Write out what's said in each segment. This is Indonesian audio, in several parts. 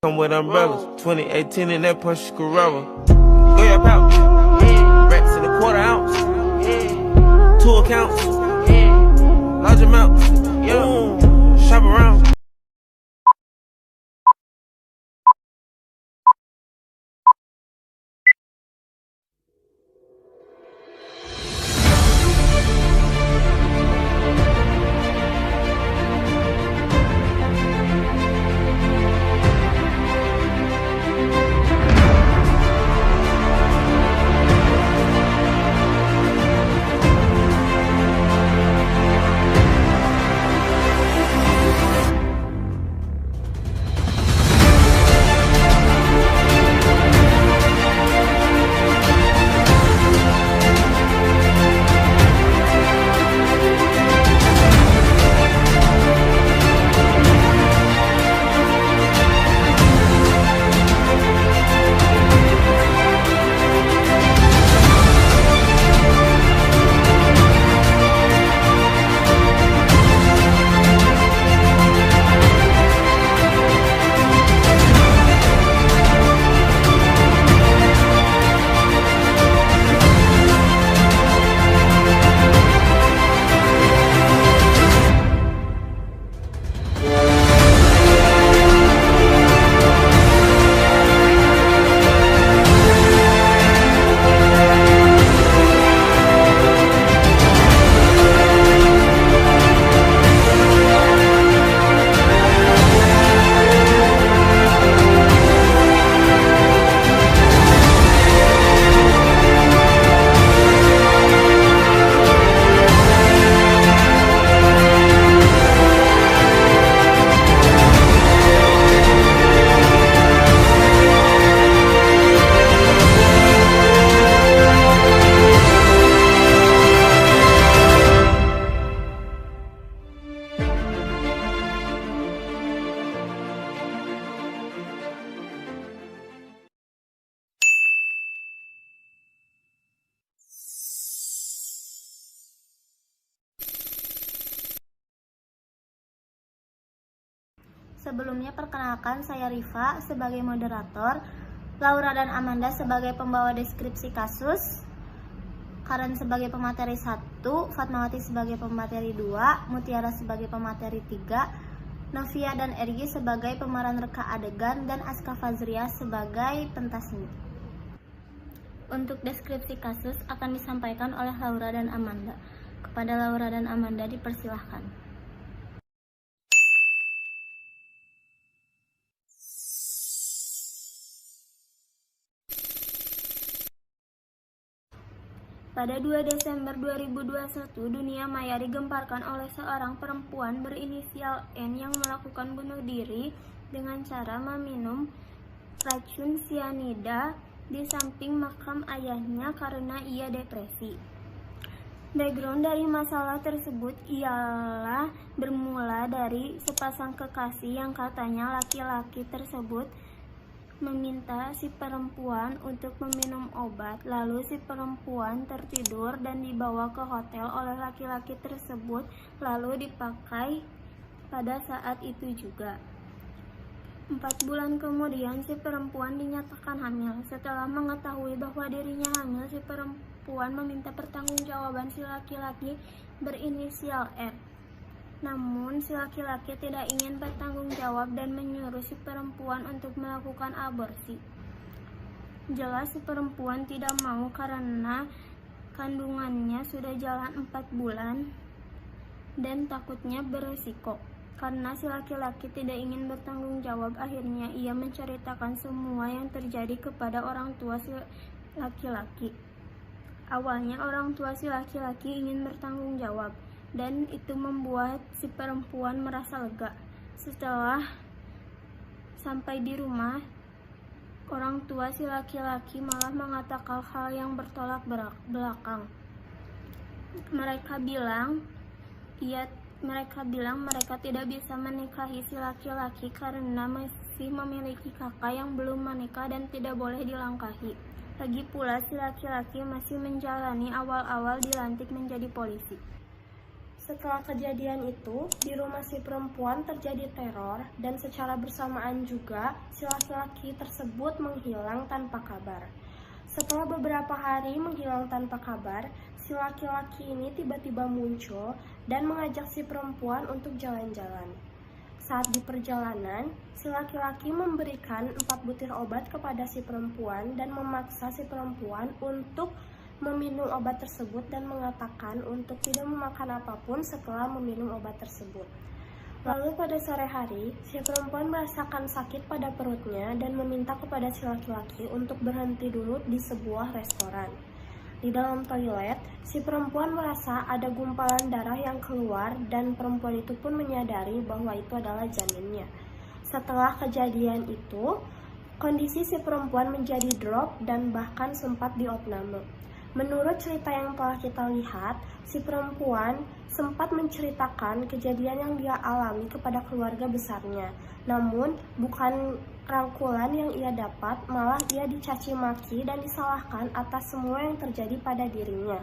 Come with umbrellas, 2018 in that Porsche Carrera. Go your pouch, racks in a quarter ounce, two accounts, large amounts, shop around. Sebelumnya perkenalkan, saya Rifa sebagai moderator, Laura dan Amanda sebagai pembawa deskripsi kasus, Karen sebagai pemateri 1, Fatmawati sebagai pemateri 2, Mutiara sebagai pemateri 3, Novia dan Ergi sebagai pemeran reka adegan, dan Aska Fazria sebagai pentasnya. Untuk deskripsi kasus akan disampaikan oleh Laura dan Amanda. Kepada Laura dan Amanda dipersilahkan. Pada 2 Desember 2021, dunia maya digemparkan oleh seorang perempuan berinisial N yang melakukan bunuh diri dengan cara meminum racun sianida di samping makam ayahnya karena ia depresi. Background dari masalah tersebut ialah bermula dari sepasang kekasih yang katanya laki-laki tersebut meminta si perempuan untuk meminum obat, lalu si perempuan tertidur dan dibawa ke hotel oleh laki-laki tersebut, lalu dipakai pada saat itu juga. 4 bulan kemudian si perempuan dinyatakan hamil. Setelah mengetahui bahwa dirinya hamil, si perempuan meminta pertanggungjawaban si laki-laki berinisial R. Namun si laki-laki tidak ingin bertanggung jawab dan menyuruh si perempuan untuk melakukan aborsi. Jelas si perempuan tidak mau karena kandungannya sudah jalan 4 bulan dan takutnya beresiko. Karena si laki-laki tidak ingin bertanggung jawab, akhirnya ia menceritakan semua yang terjadi kepada orang tua si laki-laki. Awalnya orang tua si laki-laki ingin bertanggung jawab, dan itu membuat si perempuan merasa lega. Setelah sampai di rumah, orang tua si laki-laki malah mengatakan hal yang bertolak belakang. Mereka bilang mereka tidak bisa menikahi si laki-laki karena masih memiliki kakak yang belum menikah dan tidak boleh dilangkahi. Lagi pula si laki-laki masih menjalani awal-awal dilantik menjadi polisi. Setelah kejadian itu, di rumah si perempuan terjadi teror dan secara bersamaan juga si laki-laki tersebut menghilang tanpa kabar. Setelah beberapa hari menghilang tanpa kabar, si laki-laki ini tiba-tiba muncul dan mengajak si perempuan untuk jalan-jalan. Saat di perjalanan, si laki-laki memberikan 4 butir obat kepada si perempuan dan memaksa si perempuan untuk meminum obat tersebut dan mengatakan untuk tidak memakan apapun setelah meminum obat tersebut. Lalu pada sore hari, si perempuan merasakan sakit pada perutnya dan meminta kepada si laki-laki untuk berhenti dulu di sebuah restoran. Di dalam toilet, si perempuan merasa ada gumpalan darah yang keluar dan perempuan itu pun menyadari bahwa itu adalah janinnya. Setelah kejadian itu, kondisi si perempuan menjadi drop dan bahkan sempat diopname. Menurut cerita yang telah kita lihat, si perempuan sempat menceritakan kejadian yang dia alami kepada keluarga besarnya. Namun, bukan rangkulan yang ia dapat, malah ia dicaci maki dan disalahkan atas semua yang terjadi pada dirinya.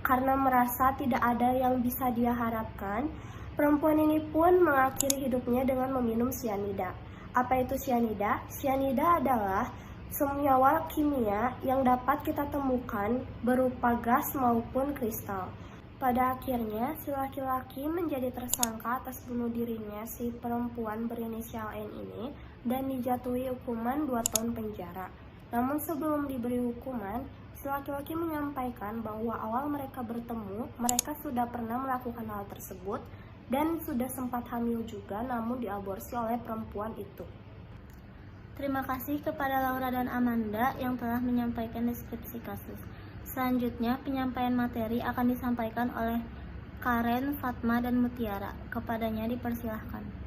Karena merasa tidak ada yang bisa dia harapkan, perempuan ini pun mengakhiri hidupnya dengan meminum sianida. Apa itu sianida? Sianida adalah senyawa kimia yang dapat kita temukan berupa gas maupun kristal. Pada akhirnya, si laki-laki menjadi tersangka atas bunuh dirinya si perempuan berinisial N ini dan dijatuhi hukuman 2 tahun penjara. Namun sebelum diberi hukuman, si laki-laki menyampaikan bahwa awal mereka bertemu, mereka sudah pernah melakukan hal tersebut dan sudah sempat hamil juga, namun diaborsi oleh perempuan itu. Terima kasih kepada Laura dan Amanda yang telah menyampaikan deskripsi kasus. Selanjutnya, penyampaian materi akan disampaikan oleh Karen, Fatma, dan Mutiara. Kepadanya dipersilahkan.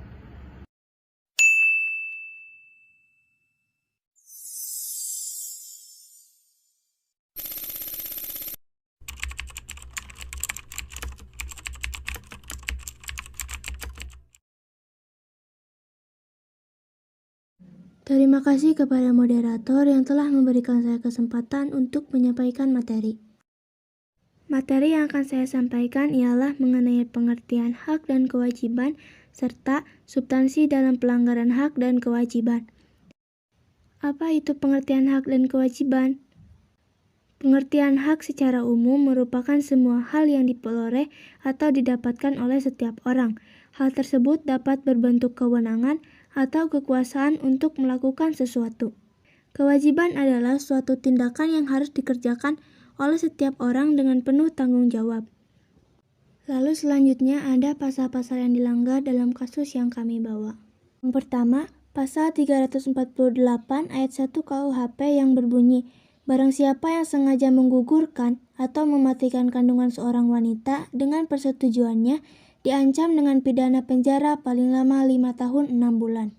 Terima kasih kepada moderator yang telah memberikan saya kesempatan untuk menyampaikan materi. Materi yang akan saya sampaikan ialah mengenai pengertian hak dan kewajiban serta substansi dalam pelanggaran hak dan kewajiban. Apa itu pengertian hak dan kewajiban? Pengertian hak secara umum merupakan semua hal yang diperoleh atau didapatkan oleh setiap orang. Hal tersebut dapat berbentuk kewenangan atau kekuasaan untuk melakukan sesuatu. Kewajiban adalah suatu tindakan yang harus dikerjakan oleh setiap orang dengan penuh tanggung jawab. Lalu selanjutnya ada pasal-pasal yang dilanggar dalam kasus yang kami bawa. Yang pertama, pasal 348 ayat 1 KUHP yang berbunyi, barang siapa yang sengaja menggugurkan atau mematikan kandungan seorang wanita dengan persetujuannya, diancam dengan pidana penjara paling lama 5 tahun 6 bulan.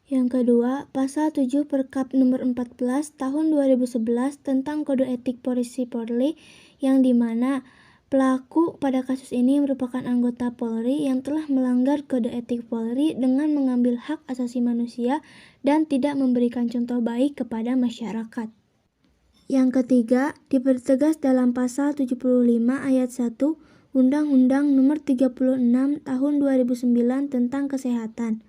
Yang kedua, pasal 7 Perkap nomor 14 tahun 2011 tentang Kode Etik Polri yang dimana pelaku pada kasus ini merupakan anggota Polri yang telah melanggar Kode Etik Polri dengan mengambil hak asasi manusia dan tidak memberikan contoh baik kepada masyarakat. Yang ketiga, dipertegas dalam pasal 75 ayat 1 Undang-Undang Nomor 36 Tahun 2009 tentang Kesehatan,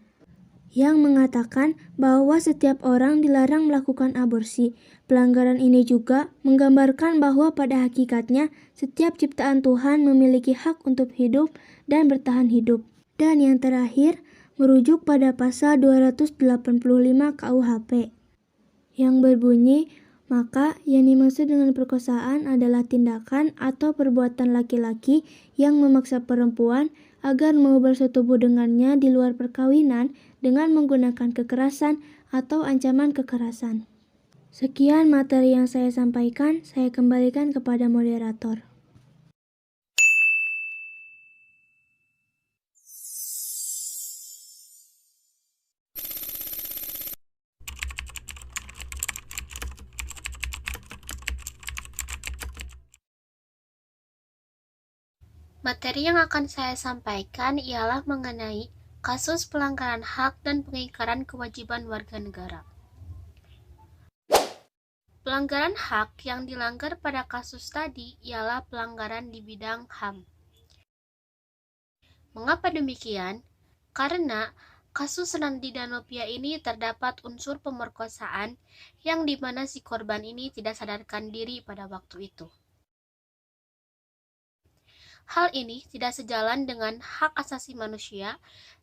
yang mengatakan bahwa setiap orang dilarang melakukan aborsi. Pelanggaran ini juga menggambarkan bahwa pada hakikatnya setiap ciptaan Tuhan memiliki hak untuk hidup dan bertahan hidup. Dan yang terakhir, merujuk pada pasal 285 KUHP, yang berbunyi, maka yang dimaksud dengan perkosaan adalah tindakan atau perbuatan laki-laki yang memaksa perempuan agar mau bersetubuh dengannya di luar perkawinan dengan menggunakan kekerasan atau ancaman kekerasan. Sekian materi yang saya sampaikan, saya kembalikan kepada moderator. Materi yang akan saya sampaikan ialah mengenai kasus pelanggaran hak dan pengingkaran kewajiban warga negara. Pelanggaran hak yang dilanggar pada kasus tadi ialah pelanggaran di bidang HAM. Mengapa demikian? Karena kasus Randy Danopia ini terdapat unsur pemerkosaan yang dimana si korban ini tidak sadarkan diri pada waktu itu. Hal ini tidak sejalan dengan hak asasi manusia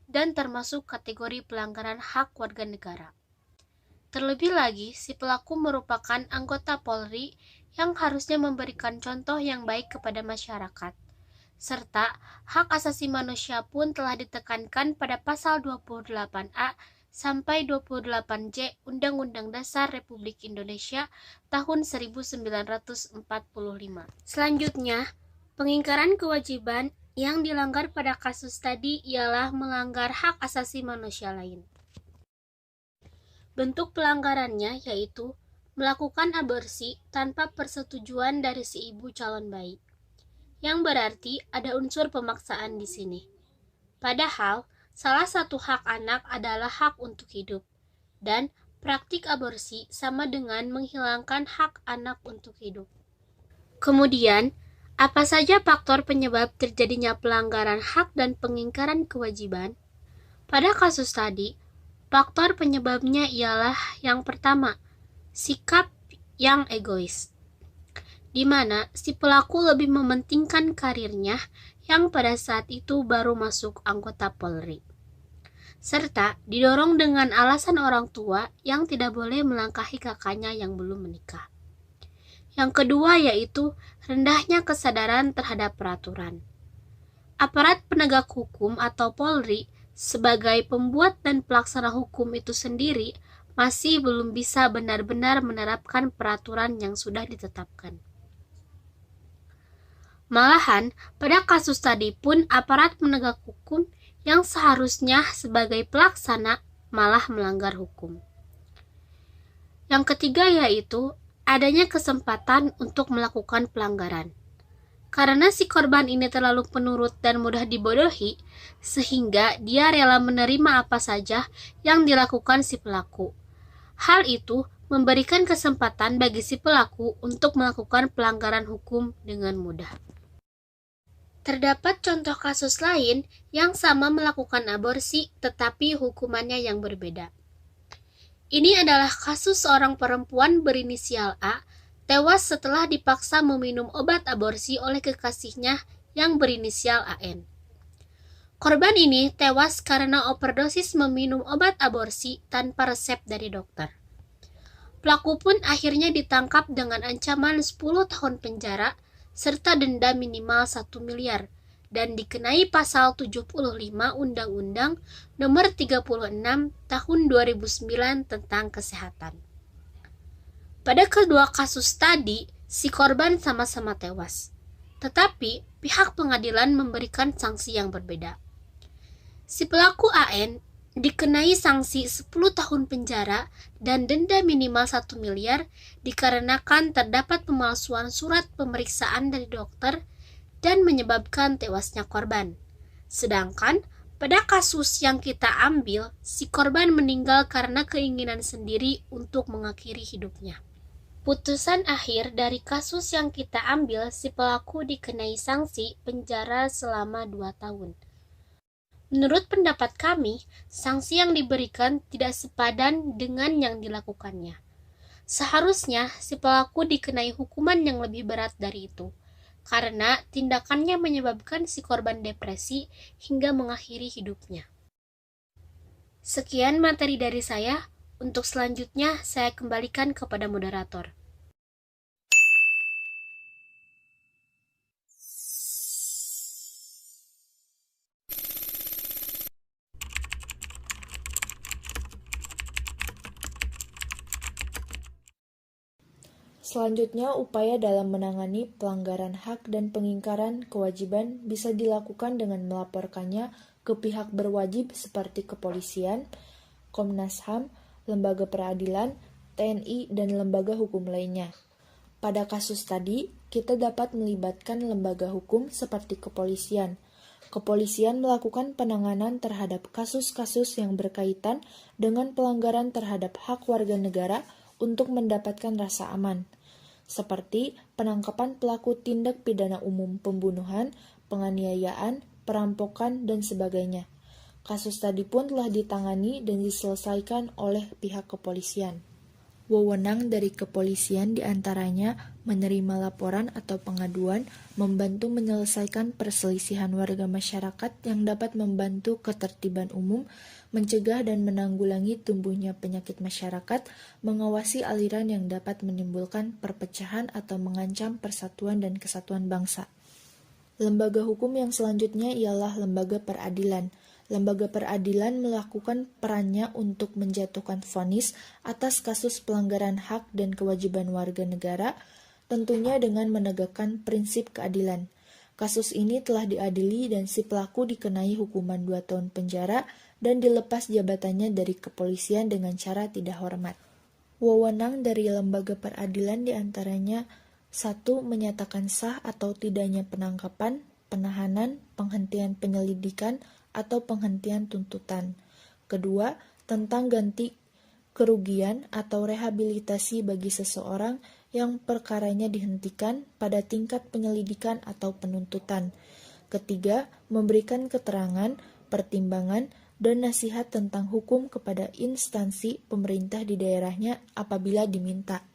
dan termasuk kategori pelanggaran hak warga negara. Terlebih lagi, si pelaku merupakan anggota Polri yang harusnya memberikan contoh yang baik kepada masyarakat. Serta hak asasi manusia pun telah ditekankan pada pasal 28A sampai 28J Undang-Undang Dasar Republik Indonesia tahun 1945. Selanjutnya, pengingkaran kewajiban yang dilanggar pada kasus tadi ialah melanggar hak asasi manusia lain. Bentuk pelanggarannya yaitu melakukan aborsi tanpa persetujuan dari si ibu calon bayi, yang berarti ada unsur pemaksaan di sini. Padahal, salah satu hak anak adalah hak untuk hidup, dan praktik aborsi sama dengan menghilangkan hak anak untuk hidup. Kemudian, apa saja faktor penyebab terjadinya pelanggaran hak dan pengingkaran kewajiban? Pada kasus tadi, faktor penyebabnya ialah yang pertama, sikap yang egois, di mana si pelaku lebih mementingkan karirnya yang pada saat itu baru masuk anggota Polri, serta didorong dengan alasan orang tua yang tidak boleh melangkahi kakaknya yang belum menikah. Yang kedua yaitu rendahnya kesadaran terhadap peraturan. Aparat penegak hukum atau Polri sebagai pembuat dan pelaksana hukum itu sendiri masih belum bisa benar-benar menerapkan peraturan yang sudah ditetapkan. Malahan, pada kasus tadi pun aparat penegak hukum yang seharusnya sebagai pelaksana malah melanggar hukum. Yang ketiga yaitu adanya kesempatan untuk melakukan pelanggaran. Karena si korban ini terlalu penurut dan mudah dibodohi, sehingga dia rela menerima apa saja yang dilakukan si pelaku. Hal itu memberikan kesempatan bagi si pelaku untuk melakukan pelanggaran hukum dengan mudah. Terdapat contoh kasus lain yang sama melakukan aborsi tetapi hukumannya yang berbeda. Ini adalah kasus seorang perempuan berinisial A tewas setelah dipaksa meminum obat aborsi oleh kekasihnya yang berinisial AN. Korban ini tewas karena overdosis meminum obat aborsi tanpa resep dari dokter. Pelaku pun akhirnya ditangkap dengan ancaman 10 tahun penjara serta denda minimal 1 miliar dan dikenai pasal 75 Undang-Undang Nomor 36 Tahun 2009 tentang Kesehatan. Pada kedua kasus tadi, si korban sama-sama tewas. Tetapi, pihak pengadilan memberikan sanksi yang berbeda. Si pelaku AN dikenai sanksi 10 tahun penjara dan denda minimal 1 miliar dikarenakan terdapat pemalsuan surat pemeriksaan dari dokter dan menyebabkan tewasnya korban. Sedangkan, pada kasus yang kita ambil, si korban meninggal karena keinginan sendiri untuk mengakhiri hidupnya. Putusan akhir dari kasus yang kita ambil, si pelaku dikenai sanksi penjara selama 2 tahun. Menurut pendapat kami, sanksi yang diberikan tidak sepadan dengan yang dilakukannya. Seharusnya si pelaku dikenai hukuman yang lebih berat dari itu, karena tindakannya menyebabkan si korban depresi hingga mengakhiri hidupnya. Sekian materi dari saya. Untuk selanjutnya, saya kembalikan kepada moderator. Selanjutnya, upaya dalam menangani pelanggaran hak dan pengingkaran kewajiban bisa dilakukan dengan melaporkannya ke pihak berwajib seperti kepolisian, Komnas HAM, lembaga peradilan, TNI, dan lembaga hukum lainnya. Pada kasus tadi, kita dapat melibatkan lembaga hukum seperti kepolisian. Kepolisian melakukan penanganan terhadap kasus-kasus yang berkaitan dengan pelanggaran terhadap hak warga negara untuk mendapatkan rasa aman, seperti penangkapan pelaku tindak pidana umum pembunuhan, penganiayaan, perampokan, dan sebagainya. Kasus tadi pun telah ditangani dan diselesaikan oleh pihak kepolisian. Wewenang dari kepolisian diantaranya menerima laporan atau pengaduan, membantu menyelesaikan perselisihan warga masyarakat yang dapat membantu ketertiban umum, mencegah dan menanggulangi tumbuhnya penyakit masyarakat, mengawasi aliran yang dapat menimbulkan perpecahan atau mengancam persatuan dan kesatuan bangsa. Lembaga hukum yang selanjutnya ialah lembaga peradilan. Lembaga peradilan melakukan perannya untuk menjatuhkan vonis atas kasus pelanggaran hak dan kewajiban warga negara, tentunya dengan menegakkan prinsip keadilan. Kasus ini telah diadili dan si pelaku dikenai hukuman 2 tahun penjara dan dilepas jabatannya dari kepolisian dengan cara tidak hormat. Wewenang dari lembaga peradilan diantaranya 1. Menyatakan sah atau tidaknya penangkapan, penahanan, penghentian penyelidikan, atau penghentian tuntutan. 2. Tentang ganti kerugian atau rehabilitasi bagi seseorang yang perkaranya dihentikan pada tingkat penyelidikan atau penuntutan. 3. Memberikan keterangan, pertimbangan, dan nasihat tentang hukum kepada instansi pemerintah di daerahnya apabila diminta.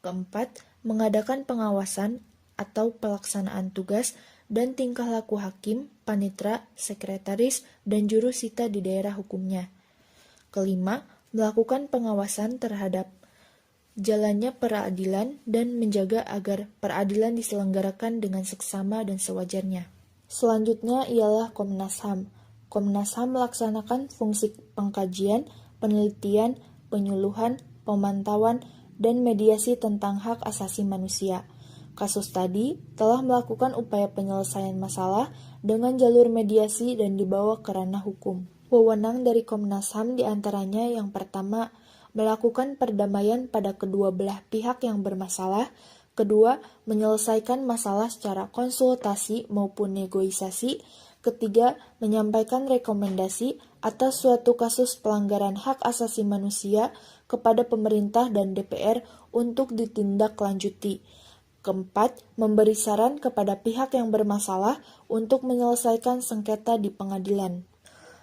4. Mengadakan pengawasan atau pelaksanaan tugas dan tingkah laku hakim, panitera, sekretaris, dan juru sita di daerah hukumnya. 5. Melakukan pengawasan terhadap jalannya peradilan dan menjaga agar peradilan diselenggarakan dengan seksama dan sewajarnya. Selanjutnya ialah Komnas HAM. Komnas HAM melaksanakan fungsi pengkajian, penelitian, penyuluhan, pemantauan, dan mediasi tentang hak asasi manusia. Kasus tadi telah melakukan upaya penyelesaian masalah dengan jalur mediasi dan dibawa ke ranah hukum. Wewenang dari Komnas HAM diantaranya yang pertama, melakukan perdamaian pada kedua belah pihak yang bermasalah. 2. Menyelesaikan masalah secara konsultasi maupun negosiasi. 3. Menyampaikan rekomendasi atas suatu kasus pelanggaran hak asasi manusia kepada pemerintah dan DPR untuk ditindaklanjuti. 4. Memberi saran kepada pihak yang bermasalah untuk menyelesaikan sengketa di pengadilan.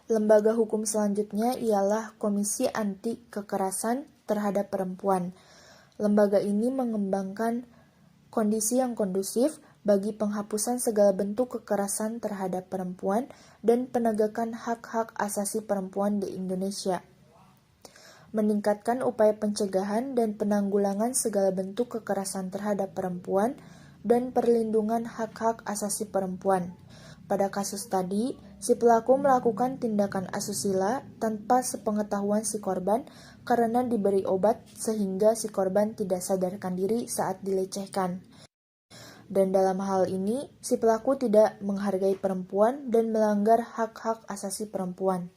Lembaga hukum selanjutnya ialah Komisi Anti Kekerasan Terhadap Perempuan. Lembaga ini mengembangkan kondisi yang kondusif bagi penghapusan segala bentuk kekerasan terhadap perempuan dan penegakan hak-hak asasi perempuan di Indonesia. Meningkatkan upaya pencegahan dan penanggulangan segala bentuk kekerasan terhadap perempuan dan perlindungan hak-hak asasi perempuan. Pada kasus tadi, si pelaku melakukan tindakan asusila tanpa sepengetahuan si korban karena diberi obat sehingga si korban tidak sadarkan diri saat dilecehkan. Dan dalam hal ini, si pelaku tidak menghargai perempuan dan melanggar hak-hak asasi perempuan.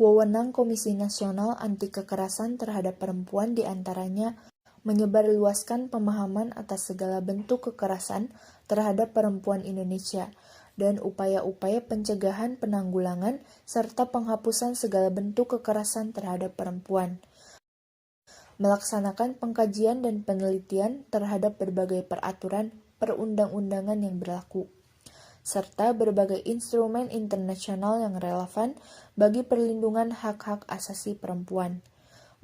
Wewenang Komisi Nasional Anti Kekerasan Terhadap Perempuan diantaranya menyebarluaskan pemahaman atas segala bentuk kekerasan terhadap perempuan Indonesia dan upaya-upaya pencegahan, penanggulangan, serta penghapusan segala bentuk kekerasan terhadap perempuan. Melaksanakan pengkajian dan penelitian terhadap berbagai peraturan perundang-undangan yang berlaku, serta berbagai instrumen internasional yang relevan bagi perlindungan hak-hak asasi perempuan.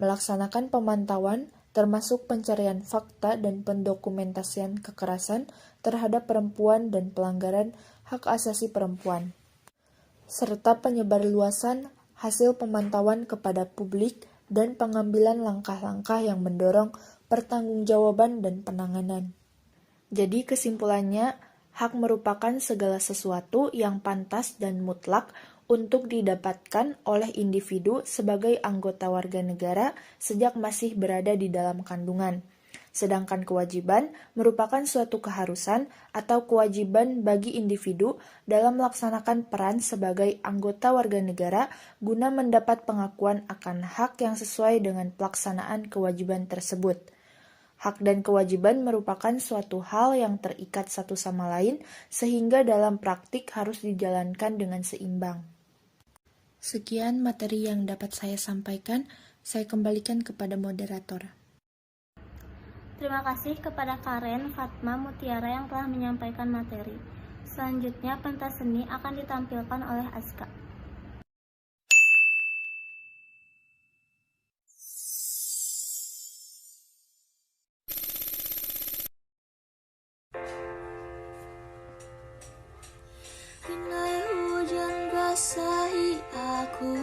Melaksanakan pemantauan, termasuk pencarian fakta dan pendokumentasian kekerasan terhadap perempuan dan pelanggaran hak asasi perempuan, serta penyebarluasan hasil pemantauan kepada publik dan pengambilan langkah-langkah yang mendorong pertanggungjawaban dan penanganan. Jadi kesimpulannya, hak merupakan segala sesuatu yang pantas dan mutlak untuk didapatkan oleh individu sebagai anggota warga negara sejak masih berada di dalam kandungan. Sedangkan kewajiban merupakan suatu keharusan atau kewajiban bagi individu dalam melaksanakan peran sebagai anggota warga negara guna mendapat pengakuan akan hak yang sesuai dengan pelaksanaan kewajiban tersebut. Hak dan kewajiban merupakan suatu hal yang terikat satu sama lain sehingga dalam praktik harus dijalankan dengan seimbang. Sekian materi yang dapat saya sampaikan, saya kembalikan kepada moderator. Terima kasih kepada Karen, Fatma, Mutiara yang telah menyampaikan materi. Selanjutnya pentas seni akan ditampilkan oleh Aska. Rinai hujan basahi aku,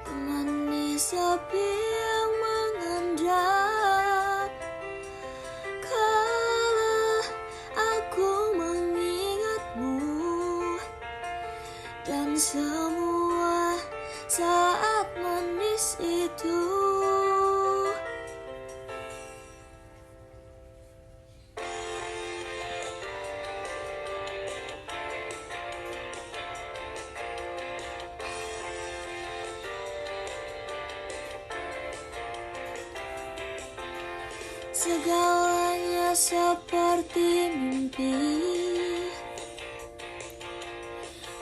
temani sepi yang mengendap. Kala aku mengingatmu dan semua saat manis itu. Segalanya seperti mimpi,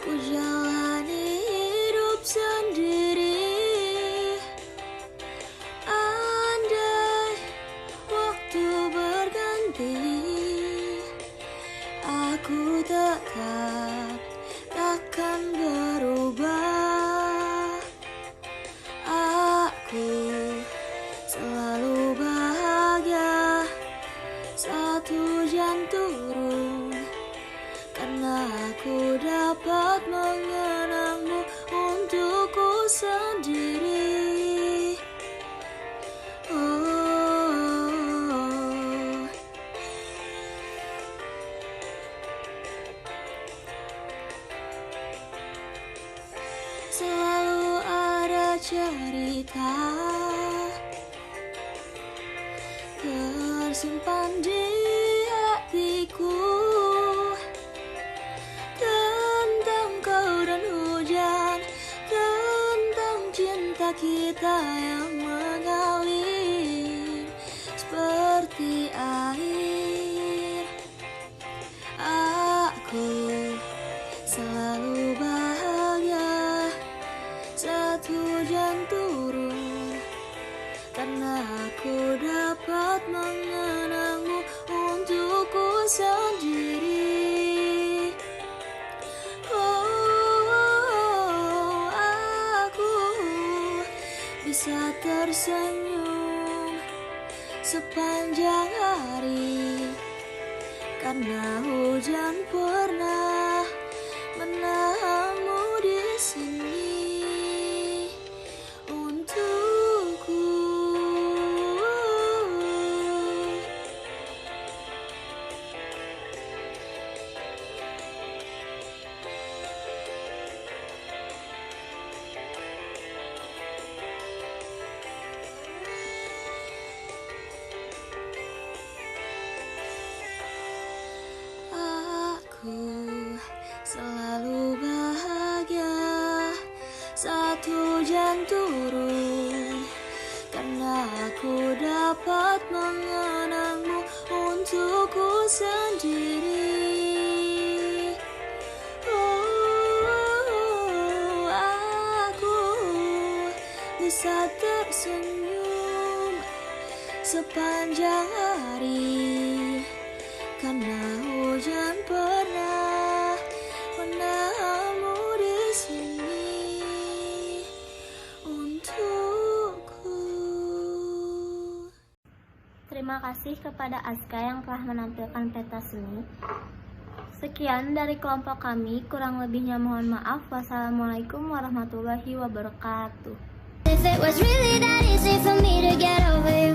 ku jalani hidup sendiri. Andai waktu berganti, aku tetap takkan berubah. Aku selalu bahagia saat hujan turun, karena aku dapat mengenangmu untukku sendiri. Oh, selalu ada cerita tersimpan di hatiku tentang kau dan hujan, tentang cinta kita yang mengalir seperti air. Aku selalu bahagia saat hujan turun, karena aku dapat mengenangmu untukku sendiri. Oh, aku bisa tersenyum sepanjang hari, karena hujan pernah menahanmu di sini. Selalu bahagia saat hujan turun, karena aku dapat mengenangmu untukku sendiri. Oh, aku bisa tersenyum sepanjang hari, karena hujan pernah menahanmu di sini untukku. Terima kasih kepada Aska yang telah menampilkan pentas seni. Sekian dari kelompok kami, kurang lebihnya mohon maaf. Wassalamualaikum warahmatullahi wabarakatuh. If it was really that easy for me to get over you,